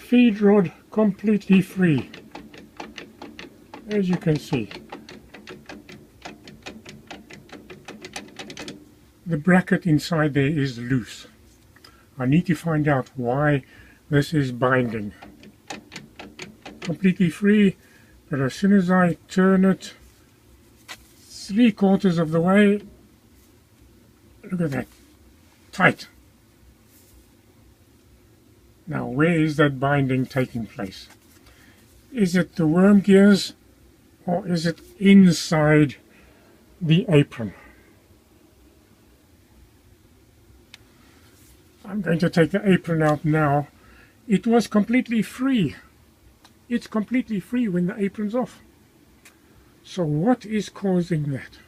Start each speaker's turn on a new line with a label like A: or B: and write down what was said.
A: feed rod completely free, as you can see. The bracket inside there is loose. I need to find out why this is binding. Completely free, but as soon as I turn it 3/4 of the way, look at that, tight. Now where is that binding taking place? Is it the worm gears or is it inside the apron? I'm going to take the apron out now. It was completely free. It's completely free when the apron's off. So what is causing that?